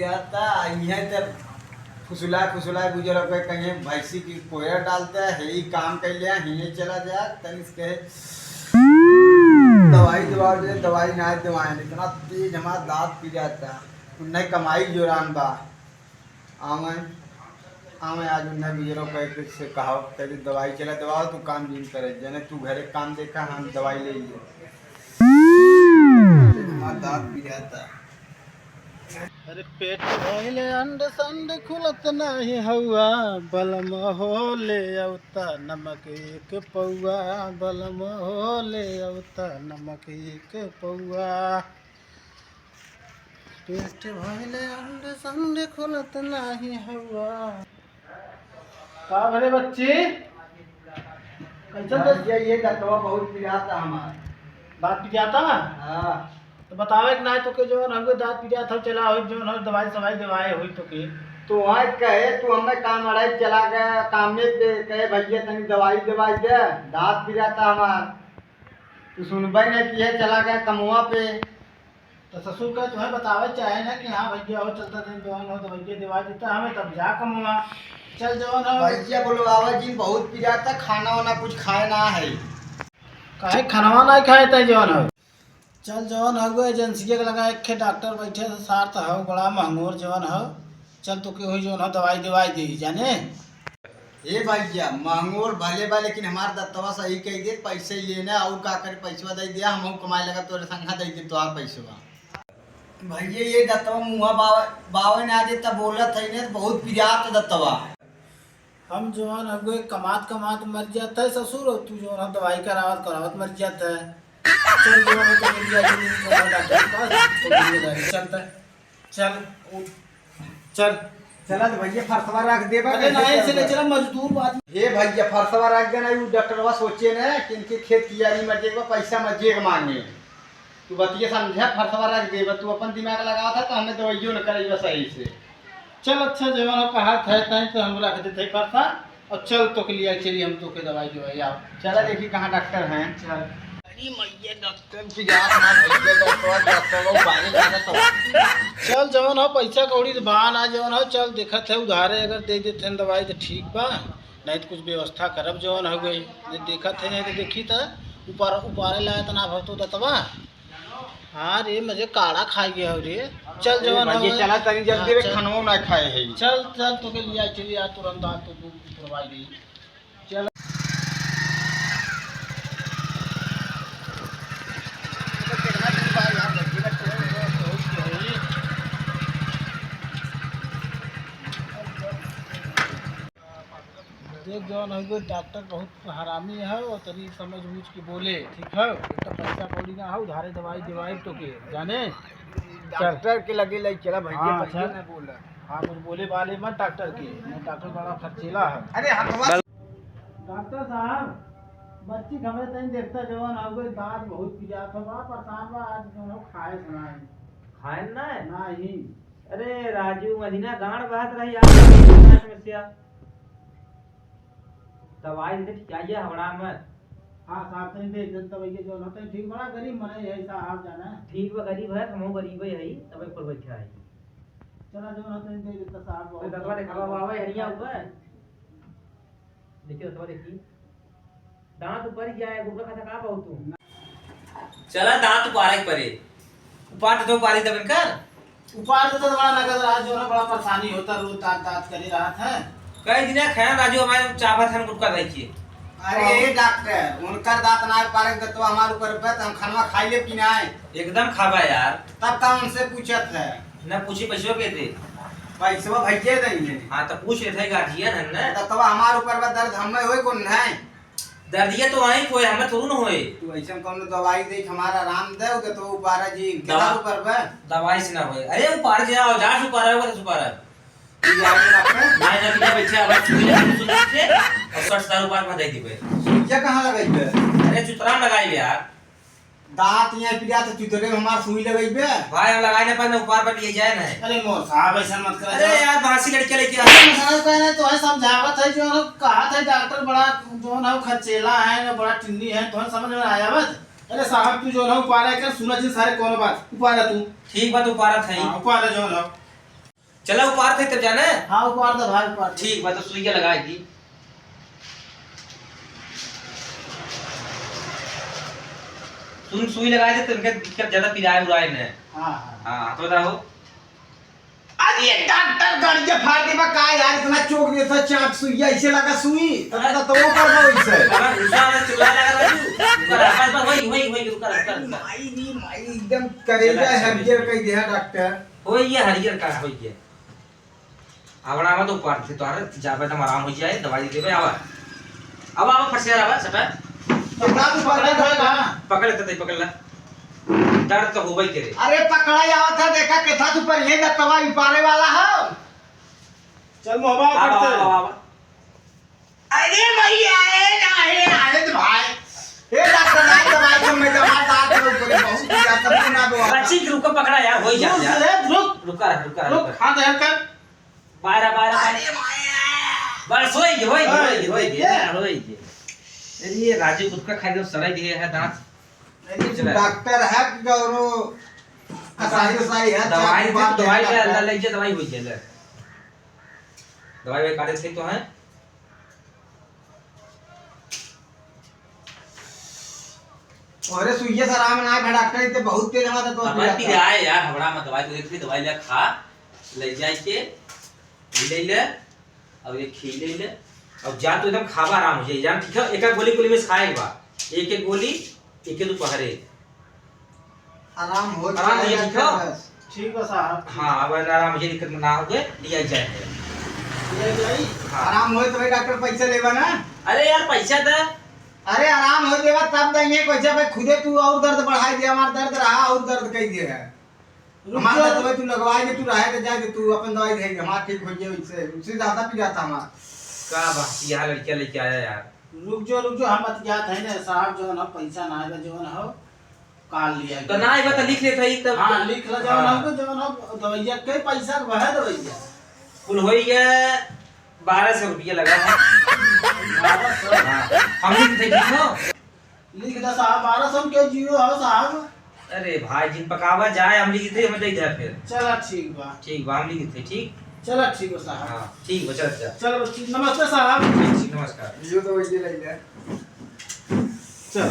पिराता यहाँ तब फुसला फुसला गुजर पे कहीं भैंसी की कोया डालता है ही काम कर लिया ही चला जा तनिस के दवाई दवाई ना दवाई इतना तेज हमारा दांत पी जाता उन्हें कमाई जोरान बा आवे आवे आज उन्हें गुजरों पे से कहा तेरी दवाई चला दवा तू काम नहीं करे जने तू घरे काम देखा हम दवाई ले लिए हमारा दांत पी जाता। अरे पेट भइले अंड संड खुलत नाही हवा बलम हो ले अवता नमक एक पौआ बलम हो ले अवता नमक एक पौआ पेट भइले अंड संड खुलत नाही हवा। का भरे बच्ची कैसा ये दवा बहुत पिराता हमारा बात पिजाता हाँ तो बतावे कि ना तो के जो हमको दांत पिजा था चला हो जो न दवाई सवाई दवाई हुई तो के तो वहाँ कहे तू हमें काम अड़ाई चला गया काम में कहे भैया तनी दवाई दवाई दे दांत पिराता हमार तू सुनबे नहीं कि है चला गया कमुआ पे तो ससुर का तुम्हें बतावे चाहे ना कि हाँ भैया हो चलता दिन जवान हो तो भैया दवाई देता हमें तब जा कमुआ चल जवान हो भैया बोलो बाबा जी बहुत पिराता खाना वाना कुछ खाए ना है काहे खाना नहीं खाए थे जवान हो चल जवान हो एजेंसी के लगा एक डॉक्टर बैठे से सार हो बड़ा महंगोर जवान हो चल तो के हुई जवान हो दवाई दवाई दे जाने ए भैया महंगोर भले बा लेकिन हमार दत्तवा सही कह दे पैसे लेना और का कर पैसा दे दिया हम कमाए लगा तोरे संगा दे दे तोहार पैसा भैया ये दत्तवा मुँह बावे ना दे तब बोलत है ने बहुत पिरात दत्तवा हम जवान हो कमात कमात मर जाता है ससुर और तू जवान हो दवाई करावत करावत मर जाता है चल जवान हो तो मिल जाएगी डॉक्टर पास चलता चल चल चला तो भैया फरसवा रख दे अरे नहीं से ले चला मजदूर बात ए भैया फरसवा रख देना यू डॉक्टरवा सोचे ना कि इनके खेत कियारी मर जाएगा पैसा मजे मांगे तू बतिए समझा फरसवा रख दे तू अपन दिमाग लगावा था तो हमें दवाइयो न करेगा सही से चल अच्छा जवान हो कहा था तय तो हम रख देते फरसा और चल तो के लिए चलिए हम तो के दवाई दवाई आओ चला देखी कहाँ डॉक्टर हैं चल अरे मैया डॉक्टर की यार ना भैया डॉक्टर वो बाहर जाना तो चल जवान हो पैसा कौड़ी बान आ जवान हो चल देखत है उधारे अगर दे देते हैं दवाई तो ठीक बा नहीं तो कुछ व्यवस्था करब जवान हो गई देखत है नहीं तो देखी तो ऊपर ऊपर लाया तना भरतो दतवा हाँ रे मुझे काढ़ा खा गया हो रे चल जवान हो ये चला तनी जल्दी रे खानो ना खाए है चल चल तो के लिया चलिए आ तुरंत आ तो दवाई दी चल देख जवान हो डॉक्टर बहुत हरामी है और तरी समझ बूझ के बोले ठीक है एक तो पैसा कौड़ी ना हो उधारे दवाई दवाई तो के जाने डॉक्टर के लगे ले चला भैया हाँ, पैसा ना बोला हाँ कुछ बोले वाले मत डॉक्टर के डॉक्टर बड़ा खर्चीला है अरे हटवा डॉक्टर साहब बच्ची हमें तक देखता जवान हो गए दांत बहुत पिजा था बड़ा परेशान बा आज जो खाए सुनाए खाए ना नहीं अरे राजू मदीना गांड बात रही यार समस्या दवाई दे चाहिए हवड़ा में हाँ साहब तक देख देता भैया जो होता है ठीक बड़ा गरीब मने है साहब जाना ठीक बा गरीब है हमहु गरीब है तबे पर बैठा है चला जो होता है देख देता साहब ओए दवा दिखावा आवे हरिया ऊपर देखिए दवा देखिए दांत ऊपर जाए ऊपर का का बहुत तू चला दांत उपारे परे उपाट तो पारी दबन कर उपार तो बड़ा नगद आज जो है बड़ा परेशानी होता रोज तात तात करे रहा था कई दिन खाना राजू हमारे चावत हम गुटका रखिए अरे डॉक्टर उनका दांत ना पारे तो हमारे ऊपर पे हम खाना खाई ले कि ना एकदम खाबा यार तब का उनसे पूछत है ना पूछी पैसों के दे पैसा भैया देंगे हाँ तो पूछ रहे थे गार्जियन है ना तब हमारे ऊपर पे दर्द हमें होए कौन है दर्दिया तो वहीं कोई हमें थोड़ी ना होए तू ऐसा कौन दवाई दे हमारा आराम दे उके तो ऊपर जी कितना ऊपर पे दवाई से ना होए अरे ऊपर जा औजार ऊपर है वो ऊपर है ये आगे रखे ना ना बिना बैठे अब चुकी ले सुन से और 60,000 ऊपर में दे दी भाई ये कहां लगाई बे अरे चुतरा लगाई यार दांत यहाँ पिया तो चुतरे में हमार सुई लगाई बे भाई हम लगाने पर ऊपर पर लिए जाए ना अरे मोर साहब ऐसा मत कर अरे यार बासी लड़के लेके आ मसाला कहना तो है समझावत है जो है कहा था डॉक्टर बड़ा जो है खर्चेला है ना बड़ा टिन्नी है तो समझ में आया मत अरे साहब तू जो है उपारा कर सुना जी सारे कौन बात उपारा तू ठीक बात उपारा था उपारा जो है चला ऊपर थे तब जाना है। हाँ ऊपर दे भाई ऊपर दे। ठीक बा, तो सुइया लगा दी। तुम सुई लगाए थे तो इनके दिक्कत ज्यादा पिराए उराए न। हाँ हाँ हाँ तो बताओ। अरे डॉक्टर गड़िया फाड़ दे बा का यार, इतना चोक देता चाट सुइया ऐसे लगा सुई तो वो कर दो ऐसे। अगर उठा ना चुला लगा राजू, ऊपर आवाज में वही रुका। माई नी माई एकदम करेजा हरियर कह दिया डॉक्टर। होई ये हरियर का होई ये। आवड़ा में तो ऊपर थे तो अरे जाबे तो आराम हो जाए, दवाई देबे आवा। अब फट से आवा सटा। कितना तू पकड़ लेते पकड़ ला। दर्द तो होबई करे। अरे पकड़ा आवत था, देखा केथा तू पर ये दवा उपारे वाला है। चल मोबाइल आवा करते। अरे भैया आए तो भाई ए डॉक्टर ना दवाई को मैं दवा दांत में ऊपर बहुत दिया तब ना दवा। बच्ची रुको पकड़ा यार, होई जा यार। रुक रुका। हाथ हेल्प कर। बाहर अरे माया बस होई गे। अरे ये राजू खुद का खाई दो सराय दिए है दांत। डॉक्टर है गौरो कसाई है दवाई ले अल्लाह ले जे दवाई होई गेले। दवाई काटे थे तो है। अरे सुइया से आराम ना है डॉक्टर इतने बहुत तेज हमारा तो अब पी आए यार हवड़ा में दवाई तो देखी, दवाई ले खा ले जाए के ले अब ये खी ले अब जा तो एकदम खावा आराम हो जाए जान, ठीक है। एक गोली में खाए बा, एक गोली एक दोपहरे आराम हो जाए, ठीक है। ठीक है साहब। हाँ अब आराम मुझे दिक्कत ना हो गए लिया जाए। ये जाई आराम हो तो भाई डॉक्टर पैसा लेवा ना। अरे यार पैसा दे। अरे आराम हो देवा तब देंगे पैसा भाई, खुदे तू और दर्द बढ़ाई दे, हमारा दर्द रहा और दर्द कह दे है। हमारा दवाई तू लगवाई दे, तू रहे तो जाए तू अपन दवाई देंगे हमारा ठीक हो जाए, उससे ज्यादा पी जाता हमारा। का बात यहाँ लड़कियां लेके आया यार। रुक जो हम बतियात है ना साहब, जो ना पैसा ना है जो ना हो काल लिया तो ना ये बता लिख लेता ही तब। हाँ लिख ला जो ना दवाइया के पैसा वह दवाइया कुल होई है 1200 रुपया लगा है। हम लिख थे ठीक हो। लिख दा साहब 1200 के जीरो हो साहब। अरे भाई जिन पकावा जाए हम लिख थे, हम दे दे फिर। चला ठीक बा हम लिख थे ठीक। चला ठीक हो साहब। हाँ ठीक बचा चलो नमस्ते साहब। ठीक नमस्कार। यो तो वही ले ले चल